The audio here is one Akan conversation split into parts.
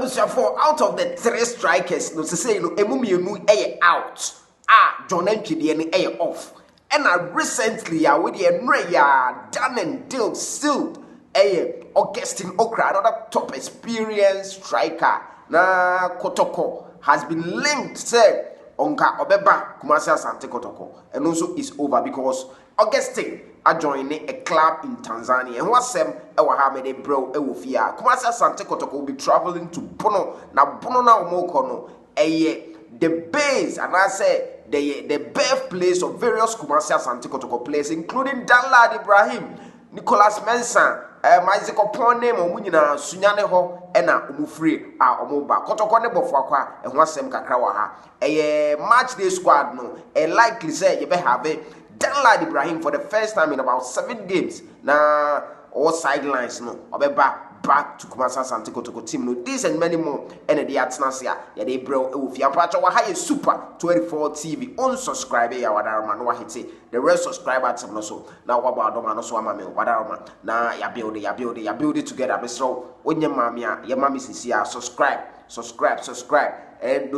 for out of the 3 strikers, no say no emumienu out. John Entwede off. And recently with the Enreya done and deal sealed Augustine Okrah, another top experienced striker. Na Kotoko has been linked, say Onka Obeba Kumasi Asante Kotoko, and also is over because Augustine are joining a club in Tanzania. And what's them? Ewahamede bro Ewofia. Kumasi Asante Kotoko will be traveling to Bono. Now Bono na Omokono. The base, and I say the birthplace of various Kumasi Asante Kotoko players, including Danlad Ibrahim, Nicholas Mensah, Maizeko Pone, Momunina, Sunyane Ho, Ena Umufri, Omoba, Kotoko Nebofakwa, and Wasem Kakrawaha. A match day squad, no, a likely say you may have it. Danlad Ibrahim for the first time in about 7 games. Now, all sidelines, no, back to Kumasi Asante Kotoko team. No, this and many more. And the Atnasia, yeah, they bro, if you are high super 24 TV, unsubscribe, ya wadarama, no, hit the rest subscriber team, no, so now what about Doma, no, so I'm a wadarama. Now, ya build it together. So, when your mommy is here, subscribe, and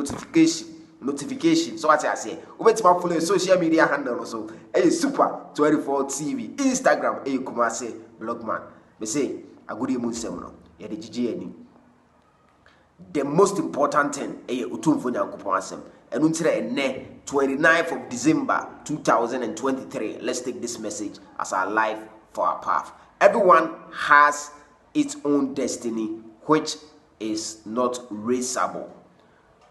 notification. So what I say, wait my follow social media handle also. Super 24 TV, Instagram, Kumasi Blogman. Me say a good moon seminar. Yeah, the GG. The most important thing, Utumfo Nyankopon asem. And until ne 29th of December 2023. Let's take this message as our life for our path. Everyone has its own destiny, which is not raceable.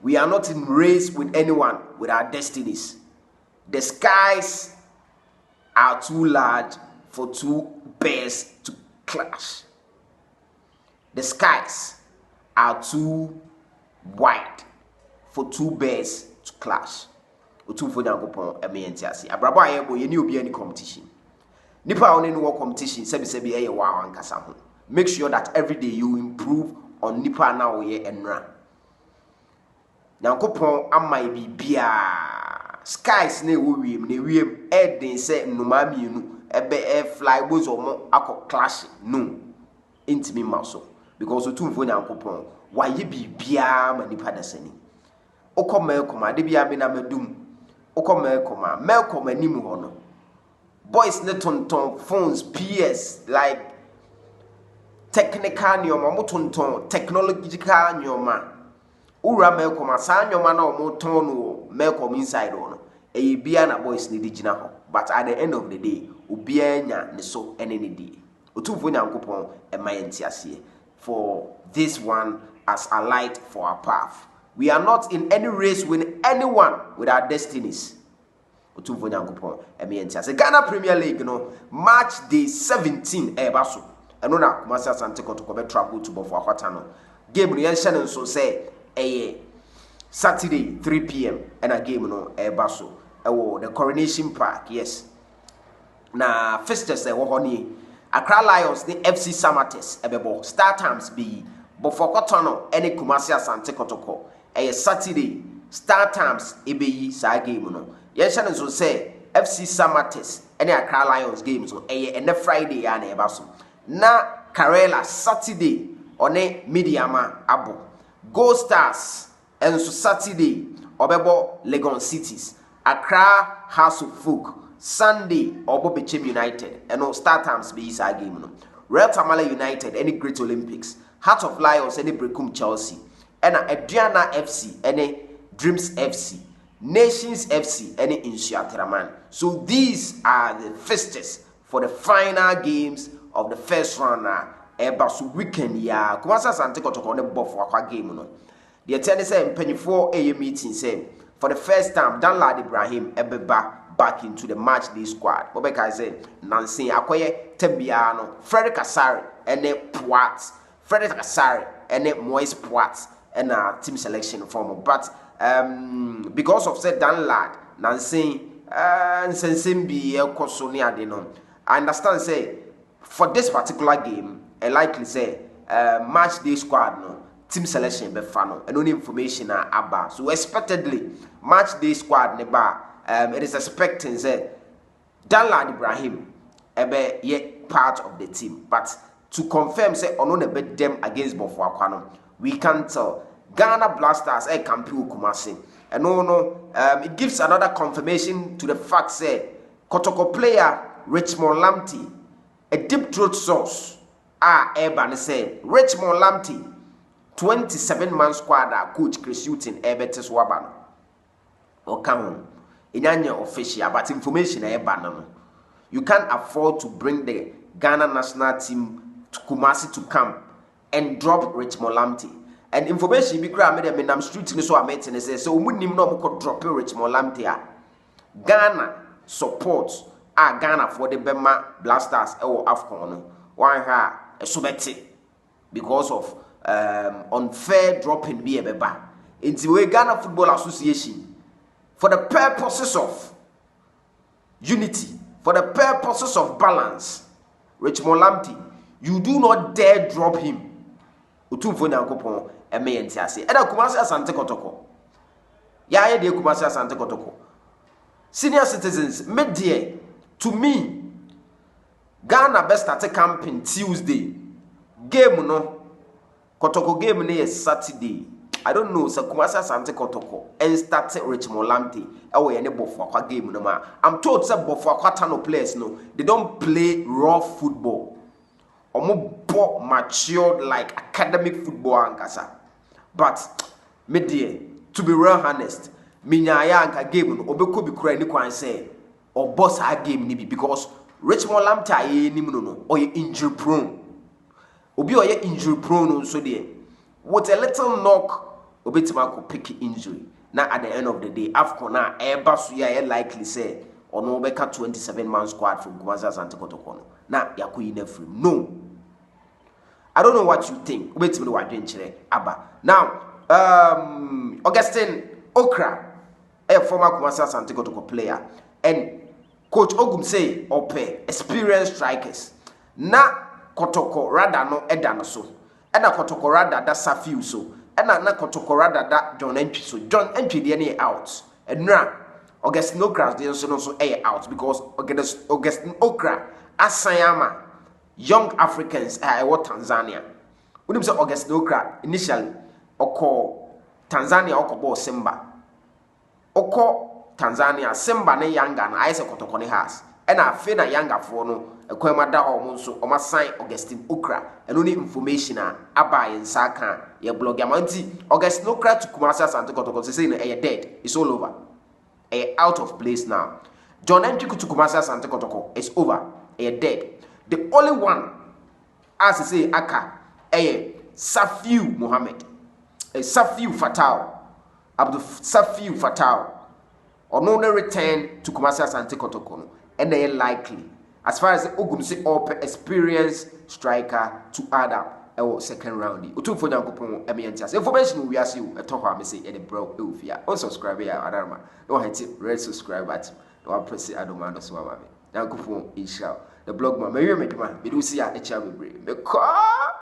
We are not in race with anyone with our destinies. The skies are too large for 2 bears to clash. The skies are too wide for 2 bears to clash. Utumfo Nyankopon emienti ase. Abrabo ayebo ye ni obi ani competition. Nipa oni no competition sebi eye wa ankasa ho. Make sure that every day you improve on nipa na oye enra. Nyankopon amai bibia skies na wiem eden se nnoma mienu ebe fly bozo omo akọ clash no intimi maso because Utumfo Nyankopon waye bibia ma nipa dasani okoma ekoma de bia me na madum okoma ekoma melkom anim ho no boys ne tonton phones PS like technical nyoma mo tonton technological nyoma ura melkom asa nyoma na mo ton no melkom inside no e bia na boys ne digina ho but at the end of the day obia nya ne so ene ne di Utumfo Nyankopon emayanti ase for this one as a light for our path. We are not in any race with anyone with our destinies. Utumfo Nyankopon emayanti ase. Ghana Premier League no match day 17 ebaso eno na Kumasi Asante Kotoko be travel to Bofo Akwata no game no yen hye nso say Saturday 3 p.m. and a game no ebaso the Coronation Park. Yes, na fixtures wo ho ni Accra Lions ni FC Samates ebebo start times be Bofo Akwata no ene Kumasi Asante Kotoko Saturday start times ebeyi sa game no yen hye nso say FC Samates ene Accra Lions games no ene Friday ya na ebaso na Karela Saturday one Mediama abo Go Stars enso Saturday obebo Legon Cities Accra House of Folk Sunday Obobechem United and start times be isa game no Real Tamale United any Great Olympics Heart of Lions any Brekum Chelsea and Adriana FC any Dreams FC Nations FC any Insua Traman. So these are the fixtures for the final games of the first round so weekend ya Kumasi Asante Kotoko ne Bofo Akwa game no the attendee say mpanyifo meeting say for the first time Danlad Ibrahim ebeba back into the match day squad. Bobeka say Nancy Akoye Tembiano, Frederick Asare ene Poat, Frederick Asare ene Moise Poat and team selection form. But because of said Danlad Nancy Nsensembi Elkosoni Adeno, I understand say for this particular game, I likely say match day squad no team selection be fano and only information aba. So expectedly match day squad ne ba it is expecting say Danlad Ibrahim ebe yet part of the team, but to confirm say ono ne bet them against Bofo Akwa no we can tell. Ghana Blasters campaign Kumasi. And no, it gives another confirmation to the fact say Kotoko player Richmond Lamptey, a deep throat source. Eban say Richmond Lamptey, 27-man squad coach Chris Hutton Ebetes Waban. Okahon. Inyanya official, but information no. You can't afford to bring the Ghana national team to Kumasi to come and drop Richmond Lamptey. And information be cry made them street so I met and say so we nim no ko drop Richmond Lamptey. Ghana supports Ghana for the Bema Blasters or AFCON. Why ha subeti because of unfair dropping be a beba. Into the Ghana Football Association for the purposes of unity, for the purposes of balance, Richmond Lamptey, you do not dare drop him. Utumfo nyankopon eme entiase. Eda Kumasi Asante Kotoko. Ya de Kumasi Asante Kotoko. Senior citizens, mid-year, to me, Ghana best start camping Tuesday. Game no. Kotoko game no is Saturday. I don't know, so Kumasi Asante Kotoko and started Richmond Lamptey. Away any Bofakwa game no ma. I'm told say Bofakwa no players no. They don't play raw football. Omo matured like academic football ankasa. But media, to be real honest, minyaya anka game no obeko bi kura ni kwan say or boss a game ni bi because Richmond Lamptey aye ni no or injury prone. Obi or injury prone so there. With a little knock obetima could pick injury. Now at the end of the day, AFCON na eba so ya likely say or no beka 27-man squad from Kumasi Asante Kotoko. Na yakuyi na free. No. I don't know what you think. Obetima wa dwenchire aba. Now, Augustine Okrah, a former Kumasi Asante Kotoko player, and Coach Ogum say ope experienced strikers. Na Kotoko rather no edano so. And a Kotoko rather that Safiu so. And na Kotoko rather that John Entry so. John Entry the out. And now Augustine Okrah the also out because Augustine Okrah asayama young Africans what Tanzania. When you say Augustine Okrah initially oko Tanzania oko ball Simba. Oko Tanzania Simba ne Yanga na ayese Kotoko ne has. And I feel na Yanga for no ekwemada omonso o ma sign Augustine Okrah and only information aba in saka ye blog amanti Augustine Okrah to Kumasi Asante Kotoko say no dead. It's all over. Out of place now. John Entry to Kumasi Asante Kotoko is over. Dead. The only one as I say aka Safiu Mohammed. Safiu Fatal. Abdul Safiu Fatal. Or no return to Kumasi Asante Kotoko. And they are likely, as far as the Ogumsi Ope experienced striker to add up our second round. Utu for Yankopon Emiantias. Information we ask you a talk I say at the bro Ufia. Unsubscribe here, Adama. Don't hit it, red subscribe button. Don't press it, Adomano Swami. Yankopon, inshallah. The blog, my, we do see at the channel.